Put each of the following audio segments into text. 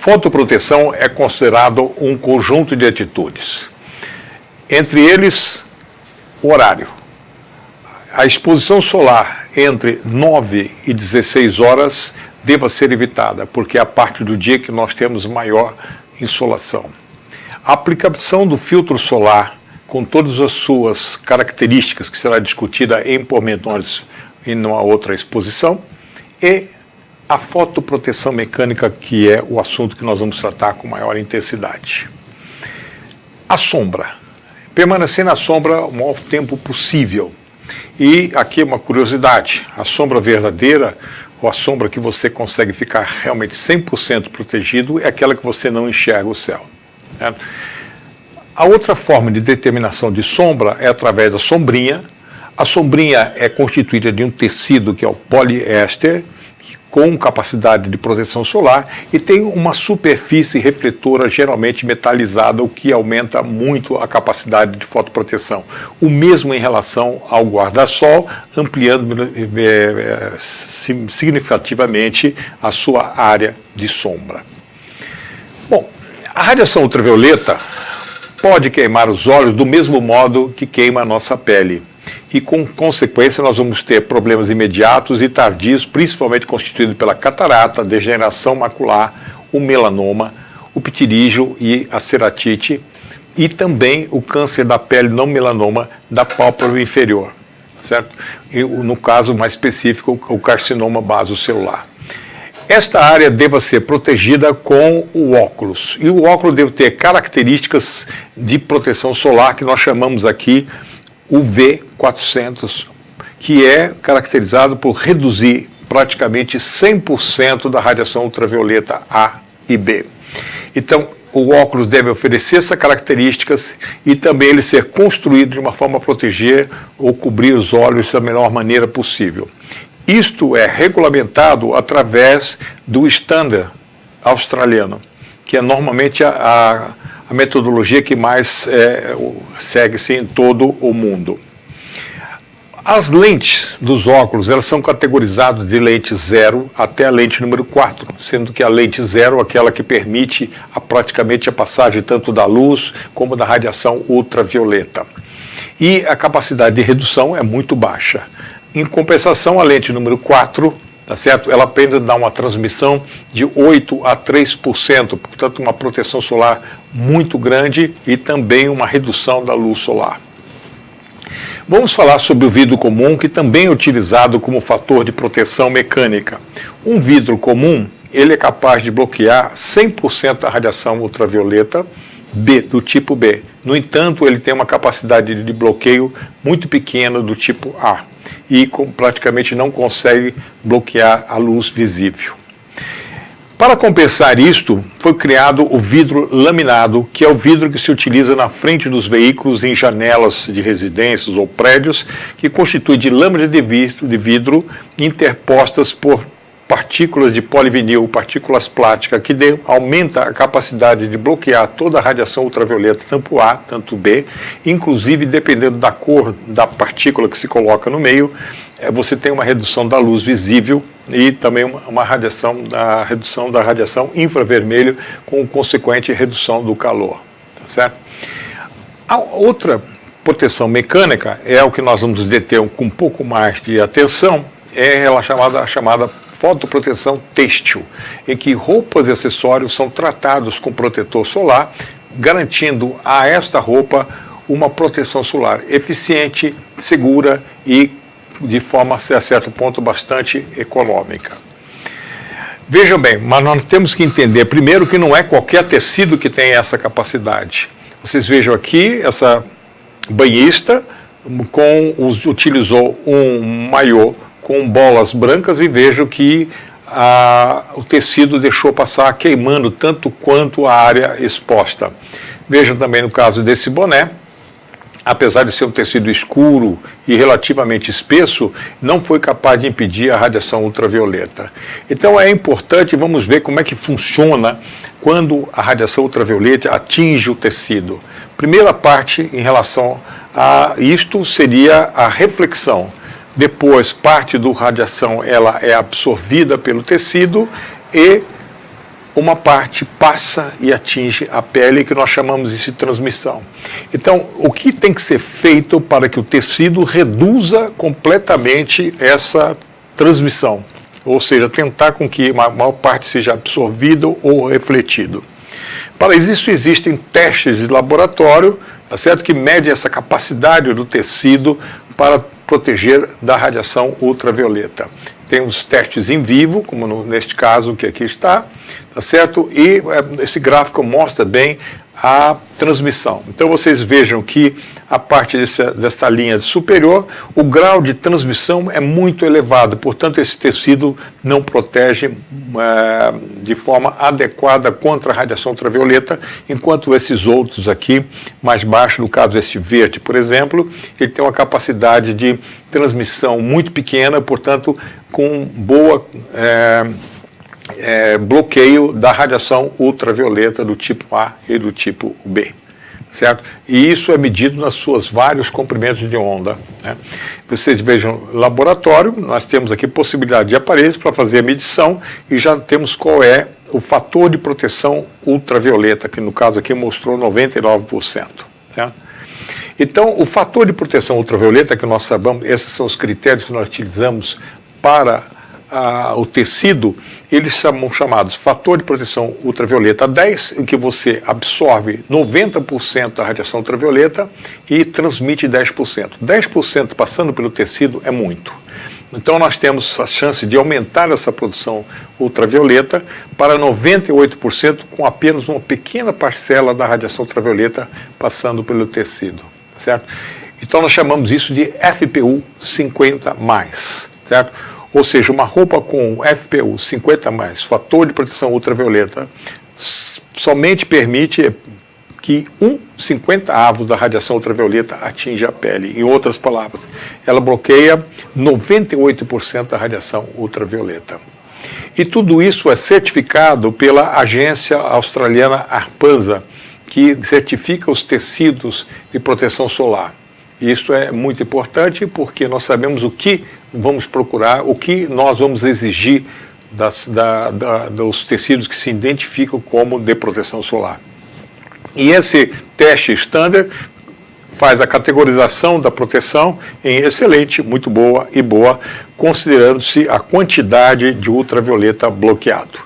fotoproteção é considerado um conjunto de atitudes. Entre eles, o horário. A exposição solar entre 9 e 16 horas deva ser evitada, porque é a parte do dia que nós temos maior insolação. A aplicação do filtro solar, com todas as suas características, que será discutida em pormenores em uma outra exposição, e a fotoproteção mecânica, que é o assunto que nós vamos tratar com maior intensidade. A sombra. Permanecer na sombra o maior tempo possível. E aqui uma curiosidade, a sombra verdadeira, ou a sombra que você consegue ficar realmente 100% protegido, é aquela que você não enxerga o céu. Né? A outra forma de determinação de sombra é através da sombrinha. A sombrinha é constituída de um tecido que é o poliéster, com capacidade de proteção solar, e tem uma superfície refletora geralmente metalizada, o que aumenta muito a capacidade de fotoproteção. O mesmo em relação ao guarda-sol, ampliando significativamente a sua área de sombra. Bom, a radiação ultravioleta pode queimar os olhos do mesmo modo que queima a nossa pele. E, com consequência, nós vamos ter problemas imediatos e tardios, principalmente constituídos pela catarata, degeneração macular, o melanoma, o pitirígio e a ceratite, e também o câncer da pele não melanoma da pálpebra inferior, certo? E, no caso mais específico, o carcinoma basocelular. Esta área deve ser protegida com o óculos, e o óculos deve ter características de proteção solar que nós chamamos aqui UV400, que é caracterizado por reduzir praticamente 100% da radiação ultravioleta A e B. Então, o óculos deve oferecer essas características e também ele ser construído de uma forma a proteger ou cobrir os olhos da melhor maneira possível. Isto é regulamentado através do estándar australiano, que é normalmente a metodologia que mais segue-se em todo o mundo. As lentes dos óculos, elas são categorizadas de lente 0 até a lente número 4, sendo que a lente 0 é aquela que permite praticamente a passagem tanto da luz como da radiação ultravioleta. E a capacidade de redução é muito baixa. Em compensação, a lente número 4, tá certo? Ela apenas dá uma transmissão de 8 a 3%, portanto uma proteção solar muito grande e também uma redução da luz solar. Vamos falar sobre o vidro comum, que também é utilizado como fator de proteção mecânica. Um vidro comum, ele é capaz de bloquear 100% da radiação ultravioleta do tipo B. No entanto, ele tem uma capacidade de bloqueio muito pequena do tipo A e praticamente não consegue bloquear a luz visível. Para compensar isto, foi criado o vidro laminado, que é o vidro que se utiliza na frente dos veículos em janelas de residências ou prédios, que constitui de lâminas de vidro interpostas por partículas de polivinil, partículas plásticas, que aumenta a capacidade de bloquear toda a radiação ultravioleta, tanto A, tanto B, inclusive dependendo da cor da partícula que se coloca no meio, você tem uma redução da luz visível e também uma redução da radiação infravermelho, com consequente redução do calor, tá certo? A outra proteção mecânica é o que nós vamos deter com um pouco mais de atenção, é a chamada fotoproteção têxtil, em que roupas e acessórios são tratados com protetor solar, garantindo a esta roupa uma proteção solar eficiente, segura e de forma, a certo ponto, bastante econômica. Vejam bem, mas nós temos que entender primeiro que não é qualquer tecido que tem essa capacidade. Vocês vejam aqui, essa banhista utilizou um maiô com bolas brancas e vejo que o tecido deixou passar queimando tanto quanto a área exposta. Vejam também no caso desse boné, apesar de ser um tecido escuro e relativamente espesso, não foi capaz de impedir a radiação ultravioleta. Então é importante, vamos ver como é que funciona quando a radiação ultravioleta atinge o tecido. Primeira parte em relação a isto seria a reflexão. Depois, parte da radiação ela é absorvida pelo tecido e uma parte passa e atinge a pele, que nós chamamos isso de transmissão. Então, o que tem que ser feito para que o tecido reduza completamente essa transmissão? Ou seja, tentar com que a maior parte seja absorvido ou refletido. Para isso existem testes de laboratório, tá certo? Que medem essa capacidade do tecido para proteger da radiação ultravioleta. Tem os testes em vivo, como neste caso que aqui está, tá certo? E esse gráfico mostra bem a transmissão. Então vocês vejam que a parte dessa linha superior, o grau de transmissão é muito elevado, portanto esse tecido não protege de forma adequada contra a radiação ultravioleta, enquanto esses outros aqui, mais baixo, no caso esse verde, por exemplo, ele tem uma capacidade de transmissão muito pequena, portanto com boa bloqueio da radiação ultravioleta do tipo A e do tipo B, certo? E isso é medido nas suas vários comprimentos de onda, né? Vocês vejam, laboratório, nós temos aqui possibilidade de aparelhos para fazer a medição e já temos qual é o fator de proteção ultravioleta, que no caso aqui mostrou 99%, certo? Então, o fator de proteção ultravioleta, que nós sabemos, esses são os critérios que nós utilizamos para o tecido, eles são chamados fator de proteção ultravioleta 10, em que você absorve 90% da radiação ultravioleta e transmite 10%. 10% passando pelo tecido é muito. Então nós temos a chance de aumentar essa produção ultravioleta para 98% com apenas uma pequena parcela da radiação ultravioleta passando pelo tecido, certo? Então nós chamamos isso de FPU 50+, certo? Ou seja, uma roupa com FPU 50+, fator de proteção ultravioleta, somente permite que 1/50 da radiação ultravioleta atinja a pele. Em outras palavras, ela bloqueia 98% da radiação ultravioleta. E tudo isso é certificado pela agência australiana ARPANSA, que certifica os tecidos de proteção solar. Isso é muito importante porque nós sabemos o que vamos procurar, o que nós vamos exigir dos tecidos que se identificam como de proteção solar. E esse teste standard faz a categorização da proteção em excelente, muito boa e boa, considerando-se a quantidade de ultravioleta bloqueado.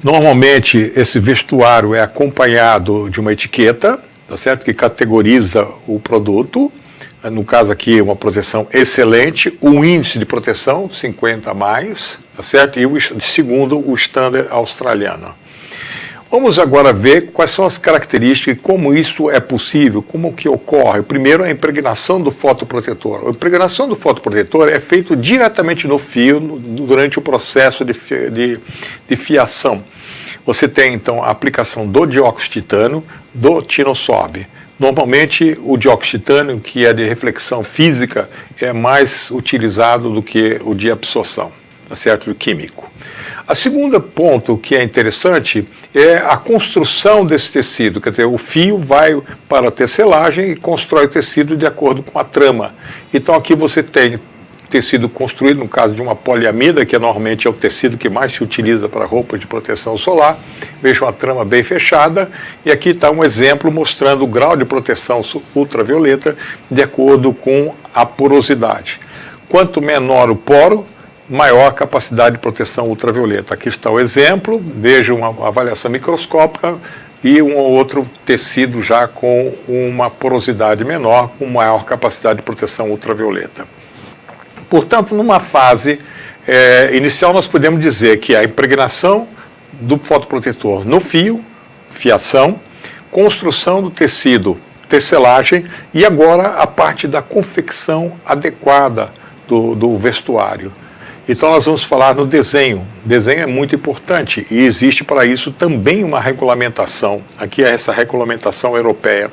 Normalmente esse vestuário é acompanhado de uma etiqueta, tá certo? Que categoriza o produto, no caso aqui uma proteção excelente, o índice de proteção 50+, tá certo? E segundo o standard australiano. Vamos agora ver quais são as características e como isso é possível, como que ocorre. Primeiro, a impregnação do fotoprotetor. A impregnação do fotoprotetor é feita diretamente no fio durante o processo de fiação. Você tem, então, a aplicação do dióxido de titânio, do tinosorb. Normalmente, o dióxido de titânio, que é de reflexão física, é mais utilizado do que o de absorção, tá certo? O químico. A segunda ponto que é interessante é a construção desse tecido, quer dizer, o fio vai para a tecelagem e constrói o tecido de acordo com a trama. Então, aqui você tem tecido construído, no caso de uma poliamida, que normalmente é o tecido que mais se utiliza para roupas de proteção solar. Veja uma trama bem fechada, e aqui está um exemplo mostrando o grau de proteção ultravioleta de acordo com a porosidade. Quanto menor o poro, maior a capacidade de proteção ultravioleta. Aqui está o exemplo, veja uma avaliação microscópica e um ou outro tecido já com uma porosidade menor, com maior capacidade de proteção ultravioleta. Portanto, numa fase inicial, nós podemos dizer que a impregnação do fotoprotetor no fio, fiação, construção do tecido, tecelagem, e agora a parte da confecção adequada do vestuário. Então nós vamos falar no desenho. O desenho é muito importante e existe para isso também uma regulamentação. Aqui é essa regulamentação europeia,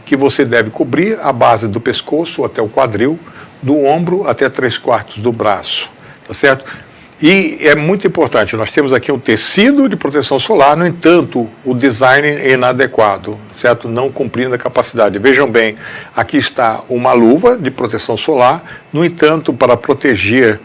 que você deve cobrir a base do pescoço até o quadril, do ombro até 3/4 do braço, tá certo? E é muito importante, nós temos aqui um tecido de proteção solar, no entanto, o design é inadequado, certo? Não cumprindo a capacidade. Vejam bem, aqui está uma luva de proteção solar, no entanto, para proteger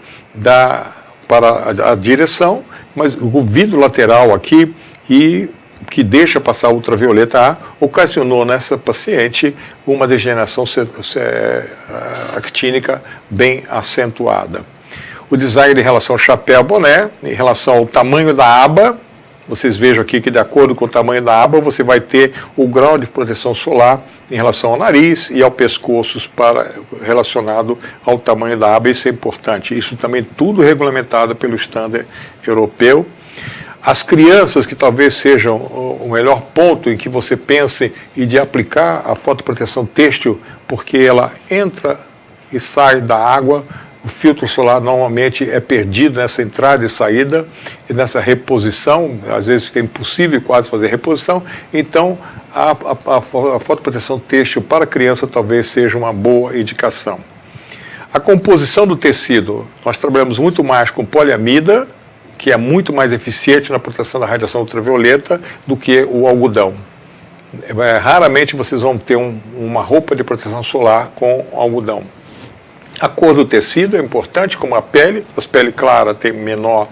para a direção, mas o vidro lateral aqui e que deixa passar ultravioleta A ocasionou nessa paciente uma degeneração actínica bem acentuada. O design em relação ao chapéu-boné, em relação ao tamanho da aba, vocês vejam aqui que de acordo com o tamanho da aba, você vai ter o grau de proteção solar em relação ao nariz e ao pescoço relacionado ao tamanho da aba. Isso é importante. Isso também tudo regulamentado pelo standard europeu. As crianças, que talvez sejam o melhor ponto em que você pense e de aplicar a fotoproteção têxtil, porque ela entra e sai da água. O filtro solar normalmente é perdido nessa entrada e saída, e nessa reposição, às vezes é impossível quase fazer reposição, então a fotoproteção têxtil para criança talvez seja uma boa indicação. A composição do tecido, nós trabalhamos muito mais com poliamida, que é muito mais eficiente na proteção da radiação ultravioleta do que o algodão. Raramente vocês vão ter uma roupa de proteção solar com algodão. A cor do tecido é importante, como a pele. A pele clara tem menor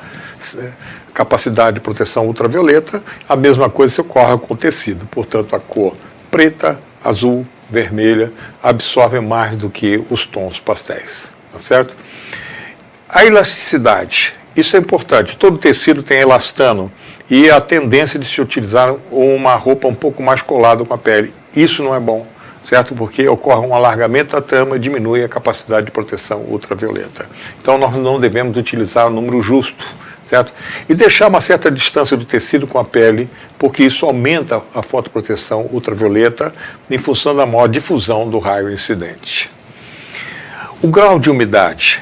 capacidade de proteção ultravioleta. A mesma coisa se ocorre com o tecido. Portanto, a cor preta, azul, vermelha absorve mais do que os tons pastéis. Tá certo? A elasticidade. Isso é importante. Todo tecido tem elastano e a tendência de se utilizar uma roupa um pouco mais colada com a pele. Isso não é bom, certo? Porque ocorre um alargamento da trama e diminui a capacidade de proteção ultravioleta. Então nós não devemos utilizar o número justo, certo? E deixar uma certa distância do tecido com a pele, porque isso aumenta a fotoproteção ultravioleta em função da maior difusão do raio incidente. O grau de umidade.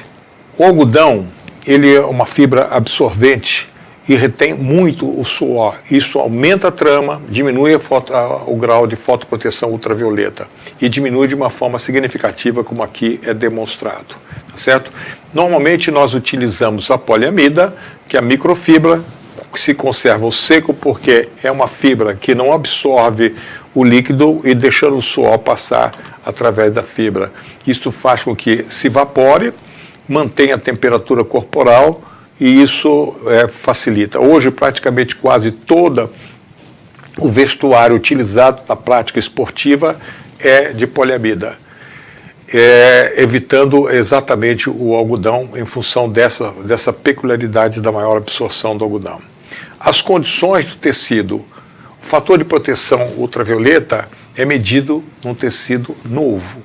O algodão, ele é uma fibra absorvente e retém muito o suor. Isso aumenta a trama, diminui o grau de fotoproteção ultravioleta e diminui de uma forma significativa, como aqui é demonstrado. Tá certo? Normalmente nós utilizamos a poliamida, que é a microfibra, que se conserva o seco porque é uma fibra que não absorve o líquido e deixando o suor passar através da fibra. Isso faz com que se evapore, mantenha a temperatura corporal e isso facilita. Hoje, praticamente quase todo o vestuário utilizado na prática esportiva é de poliamida, evitando exatamente o algodão em função dessa peculiaridade da maior absorção do algodão. As condições do tecido. O fator de proteção ultravioleta é medido num tecido novo.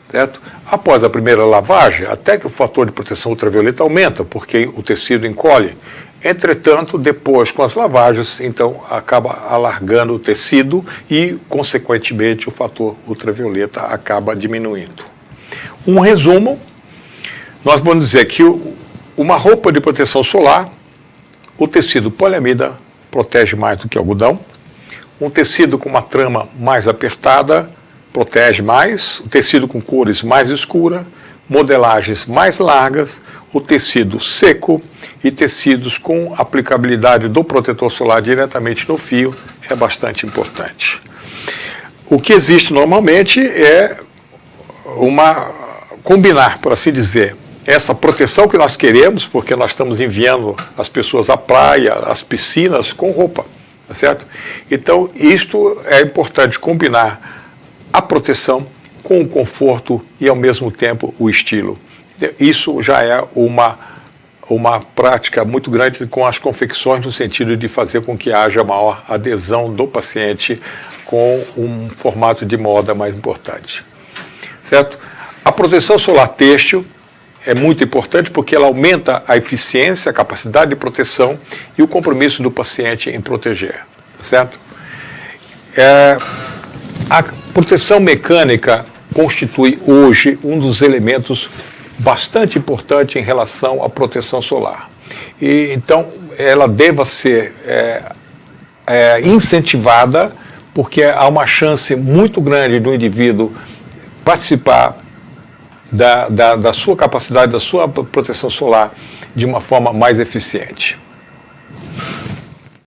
Certo? Após a primeira lavagem, até que o fator de proteção ultravioleta aumenta, porque o tecido encolhe. Entretanto, depois, com as lavagens, então, acaba alargando o tecido e, consequentemente, o fator ultravioleta acaba diminuindo. Um resumo, nós vamos dizer que uma roupa de proteção solar, o tecido poliamida protege mais do que o algodão, um tecido com uma trama mais apertada, protege mais, o tecido com cores mais escuras, modelagens mais largas, o tecido seco e tecidos com aplicabilidade do protetor solar diretamente no fio é bastante importante. O que existe normalmente é combinar, por assim dizer, essa proteção que nós queremos, porque nós estamos enviando as pessoas à praia, às piscinas com roupa, tá certo? Então, isto é importante combinar a proteção com o conforto e, ao mesmo tempo, o estilo. Isso já é uma prática muito grande com as confecções, no sentido de fazer com que haja maior adesão do paciente com um formato de moda mais importante. Certo? A proteção solar têxtil é muito importante porque ela aumenta a eficiência, a capacidade de proteção e o compromisso do paciente em proteger. Certo? A proteção mecânica constitui hoje um dos elementos bastante importante em relação à proteção solar. E, então, ela deva ser incentivada, porque há uma chance muito grande do indivíduo participar da sua capacidade, da sua proteção solar de uma forma mais eficiente.